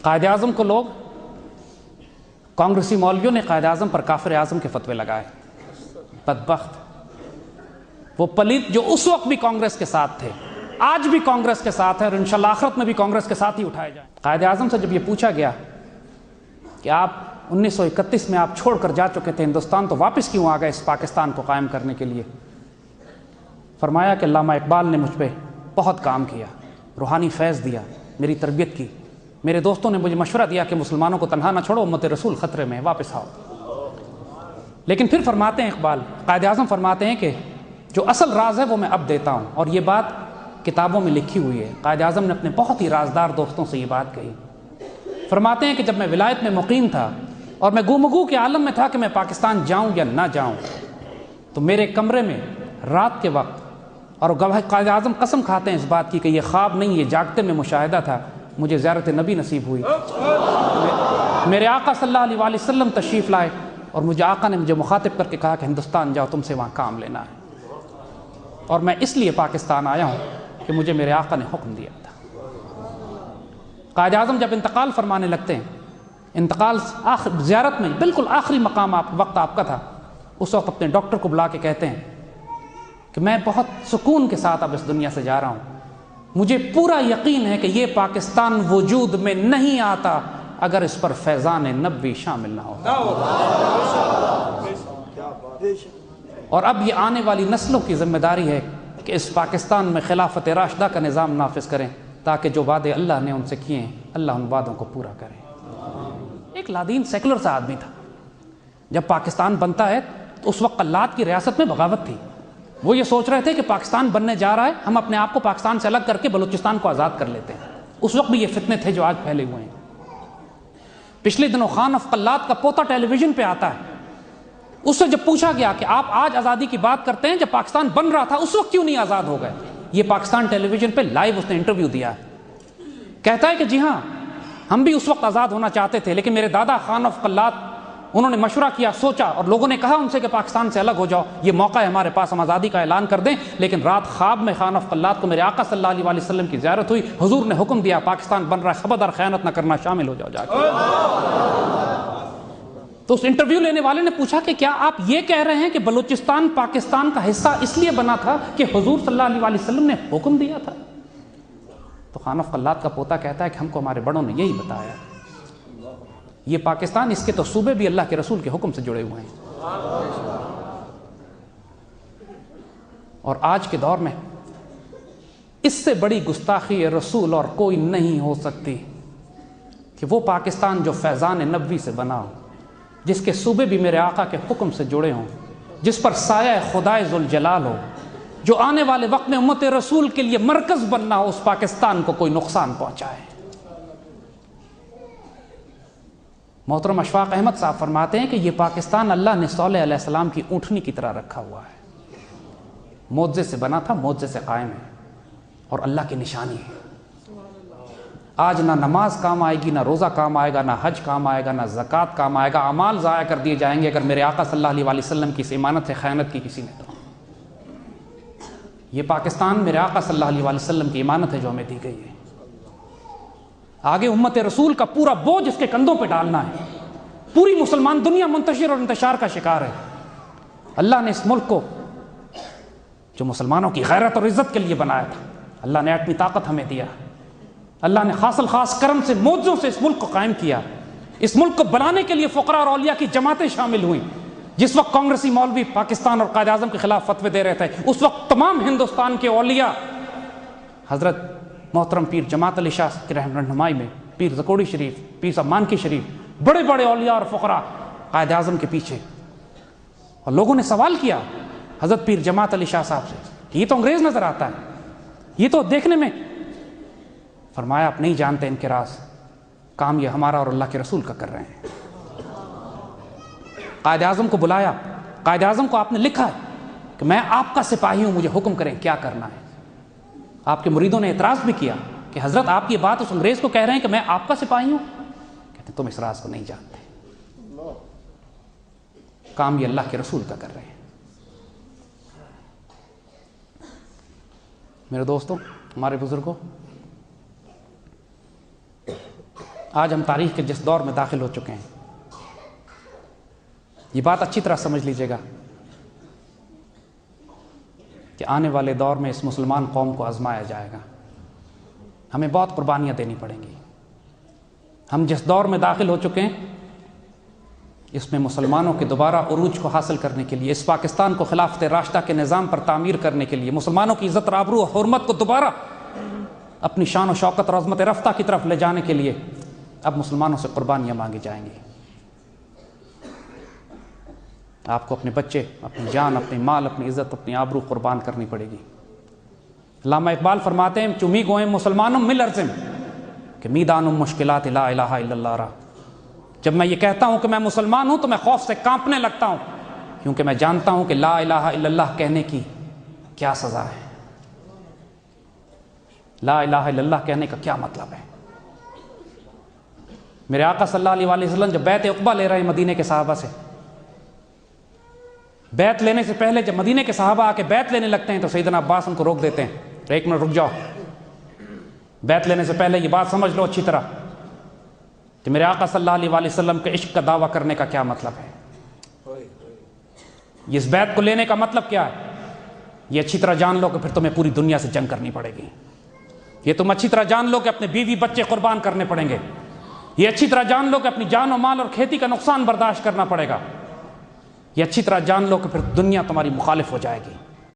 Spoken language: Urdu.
قائد اعظم کو لوگ، کانگریسی مولویوں نے قائد اعظم پر کافر اعظم کے فتوے لگائے. بدبخت وہ پلیت جو اس وقت بھی کانگریس کے ساتھ تھے، آج بھی کانگریس کے ساتھ ہے، اور انشاءاللہ آخرت میں بھی کانگریس کے ساتھ ہی اٹھائے جائیں. قائد اعظم سے جب یہ پوچھا گیا کہ آپ 1931 میں آپ چھوڑ کر جا چکے تھے ہندوستان، تو واپس کیوں آ گئے اس پاکستان کو قائم کرنے کے لیے؟ فرمایا کہ علامہ اقبال نے مجھ پہ بہت کام کیا، روحانی فیض دیا، میری تربیت کی، میرے دوستوں نے مجھے مشورہ دیا کہ مسلمانوں کو تنہا نہ چھوڑو، امت رسول خطرے میں ہے، واپس آؤ. لیکن پھر فرماتے ہیں اقبال، قائد اعظم فرماتے ہیں کہ جو اصل راز ہے وہ میں اب دیتا ہوں، اور یہ بات کتابوں میں لکھی ہوئی ہے. قائد اعظم نے اپنے بہت ہی رازدار دوستوں سے یہ بات کہی. فرماتے ہیں کہ جب میں ولایت میں مقیم تھا اور میں گو کے عالم میں تھا کہ میں پاکستان جاؤں یا نہ جاؤں، تو میرے کمرے میں رات کے وقت، اور قائد اعظم قسم کھاتے ہیں اس بات کی کہ یہ خواب نہیں، یہ جاگتے میں مشاہدہ تھا، مجھے زیارت نبی نصیب ہوئی. میرے آقا صلی اللہ علیہ وآلہ وسلم تشریف لائے، اور مجھے آقا نے مجھے مخاطب کر کے کہا کہ ہندوستان جاؤ، تم سے وہاں کام لینا ہے. اور میں اس لیے پاکستان آیا ہوں کہ مجھے میرے آقا نے حکم دیا تھا. قائد اعظم جب انتقال فرمانے لگتے ہیں، انتقال زیارت میں بالکل آخری مقام وقت آپ کا تھا، اس وقت اپنے ڈاکٹر کو بلا کے کہتے ہیں کہ میں بہت سکون کے ساتھ اب اس دنیا سے جا رہا ہوں، مجھے پورا یقین ہے کہ یہ پاکستان وجود میں نہیں آتا اگر اس پر فیضان نبوی شامل نہ ہوتا. اور اب یہ آنے والی نسلوں کی ذمہ داری ہے کہ اس پاکستان میں خلافت راشدہ کا نظام نافذ کریں، تاکہ جو وعدے اللہ نے ان سے کیے ہیں اللہ ان وعدوں کو پورا کرے. ایک لادین سیکولر سا آدمی تھا. جب پاکستان بنتا ہے تو اس وقت قلات کی ریاست میں بغاوت تھی. وہ یہ سوچ رہے تھے کہ پاکستان بننے جا رہا ہے، ہم اپنے آپ کو پاکستان سے الگ کر کے بلوچستان کو آزاد کر لیتے ہیں. اس وقت بھی یہ فتنے تھے جو آج پھیلے ہوئے ہیں. پچھلے دنوں خان آف قلات کا پوتا ٹیلی ویژن پہ آتا ہے. اس سے جب پوچھا گیا کہ آپ آج آزادی کی بات کرتے ہیں، جب پاکستان بن رہا تھا اس وقت کیوں نہیں آزاد ہو گئے؟ یہ پاکستان ٹیلی ویژن پہ لائیو اس نے انٹرویو دیا ہے. کہتا ہے کہ جی ہاں، ہم بھی اس وقت آزاد ہونا چاہتے تھے، لیکن میرے دادا خان آف قلات، انہوں نے مشورہ کیا، سوچا، اور لوگوں نے کہا ان سے کہ پاکستان سے الگ ہو جاؤ، یہ موقع ہے ہمارے پاس، ہم آزادی کا اعلان کر دیں. لیکن رات خواب میں خان آف قلات کو میرے آقا صلی اللہ علیہ وآلہ وسلم کی زیارت ہوئی. حضور نے حکم دیا پاکستان بن رہا ہے، خبردار خیانت نہ کرنا، شامل ہو جاؤ جا کے. تو اس انٹرویو لینے والے نے پوچھا کہ کیا آپ یہ کہہ رہے ہیں کہ بلوچستان پاکستان کا حصہ اس لیے بنا تھا کہ حضور صلی اللہ علیہ وآلہ وسلم نے حکم دیا تھا؟ تو خان آف قلات کا پوتا کہتا ہے کہ ہم کو ہمارے بڑوں نے یہی بتایا. یہ پاکستان، اس کے تو صوبے بھی اللہ کے رسول کے حکم سے جڑے ہوئے ہیں. اور آج کے دور میں اس سے بڑی گستاخی رسول اور کوئی نہیں ہو سکتی کہ وہ پاکستان جو فیضان نبوی سے بنا ہو، جس کے صوبے بھی میرے آقا کے حکم سے جڑے ہوں، جس پر سایہ خدائے ذوالجلال ہو، جو آنے والے وقت میں امت رسول کے لیے مرکز بننا ہو، اس پاکستان کو کوئی نقصان پہنچائے. محترم اشفاق احمد صاحب فرماتے ہیں کہ یہ پاکستان اللہ نے صالح علیہ السلام کی اونٹنی کی طرح رکھا ہوا ہے. معجزے سے بنا تھا، معجزے سے قائم ہے، اور اللہ کی نشانی ہے. آج نہ نماز کام آئے گی، نہ روزہ کام آئے گا، نہ حج کام آئے گا، نہ زکوٰۃ کام آئے گا. اعمال ضائع کر دیے جائیں گے اگر میرے آقا صلی اللہ علیہ وآلہ وسلم کی اس امانت سے خیانت کی کسی نے. تو یہ پاکستان میرے آقا صلی اللہ علیہ وآلہ وسلم کی امانت ہے جو ہمیں دی گئی ہے. آگے امت رسول کا پورا بوجھ اس کے کندھوں پہ ڈالنا ہے. پوری مسلمان دنیا منتشر اور انتشار کا شکار ہے. اللہ نے اس ملک کو جو مسلمانوں کی غیرت اور عزت کے لیے بنایا تھا، اللہ نے ایٹمی طاقت ہمیں دیا. اللہ نے خاص الخاص کرم سے معجزوں سے اس ملک کو قائم کیا. اس ملک کو بنانے کے لیے فقراء اور اولیاء کی جماعتیں شامل ہوئیں. جس وقت کانگریسی مولوی پاکستان اور قائد اعظم کے خلاف فتوے دے رہے تھے، اس وقت تمام ہندوستان کے اولیاء حضرت محترم پیر جماعت علی شاہ کی رہنمائی میں، پیر زکوڑی شریف، پیر صاحب مانکی شریف، بڑے بڑے اولیاء اور فقراء قائد اعظم کے پیچھے. اور لوگوں نے سوال کیا حضرت پیر جماعت علی شاہ صاحب سے کہ یہ تو انگریز نظر آتا ہے، یہ تو دیکھنے میں. فرمایا آپ نہیں جانتے ان کے راز، کام یہ ہمارا اور اللہ کے رسول کا کر رہے ہیں. قائد اعظم کو بلایا، قائد اعظم کو آپ نے لکھا ہے کہ میں آپ کا سپاہی ہوں، مجھے حکم کریں کیا کرنا ہے. آپ کے مریدوں نے اعتراض بھی کیا کہ حضرت آپ یہ بات اس انگریز کو کہہ رہے ہیں کہ میں آپ کا سپاہی ہوں. کہتے تم اس راز کو نہیں جانتے، کام یہ اللہ کے رسول کا کر رہے ہیں. میرے دوستوں، ہمارے بزرگوں، آج ہم تاریخ کے جس دور میں داخل ہو چکے ہیں، یہ بات اچھی طرح سمجھ لیجیے گا کہ آنے والے دور میں اس مسلمان قوم کو آزمایا جائے گا، ہمیں بہت قربانیاں دینی پڑیں گی۔ ہم جس دور میں داخل ہو چکے ہیں اس میں مسلمانوں کے دوبارہ عروج کو حاصل کرنے کے لیے، اس پاکستان کو خلافت راشدہ کے نظام پر تعمیر کرنے کے لیے، مسلمانوں کی عزت اور آبرو اور حرمت کو دوبارہ اپنی شان و شوکت اور عظمت رفتہ کی طرف لے جانے کے لیے اب مسلمانوں سے قربانیاں مانگی جائیں گی۔ آپ کو اپنے بچے، اپنی جان، اپنی مال، اپنی عزت، اپنی آبرو قربان کرنی پڑے گی۔ علامہ اقبال فرماتے ہیں چمی گوئیں مسلمانم مل ارزم کہ میدانم مشکلات لا الہ الا اللہ را۔ جب میں یہ کہتا ہوں کہ میں مسلمان ہوں تو میں خوف سے کانپنے لگتا ہوں، کیونکہ میں جانتا ہوں کہ لا الہ الا اللہ کہنے کی کیا سزا ہے، لا الہ الا اللہ کہنے کا کیا مطلب ہے۔ میرے آقا صلی اللہ علیہ وآلہ وسلم جب بیعت عقبہ لے رہے ہیں مدینے کے صحابہ سے، بیعت لینے سے پہلے جب مدینے کے صحابہ آ کے بیعت لینے لگتے ہیں تو سیدنا عباس ان کو روک دیتے ہیں، ایک منٹ رک جاؤ، بیعت لینے سے پہلے یہ بات سمجھ لو اچھی طرح کہ میرے آقا صلی اللہ علیہ وآلہ وسلم کے عشق کا دعویٰ کرنے کا کیا مطلب ہے، اس بیعت کو لینے کا مطلب کیا ہے۔ یہ اچھی طرح جان لو کہ پھر تمہیں پوری دنیا سے جنگ کرنی پڑے گی، یہ تم اچھی طرح جان لو کہ اپنے بیوی بچے قربان کرنے پڑیں گے، یہ اچھی طرح جان لو کہ اپنی جان و مال اور کھیتی کا نقصان برداشت کرنا پڑے گا، یہ اچھی طرح جان لو کہ پھر دنیا تمہاری مخالف ہو جائے گی۔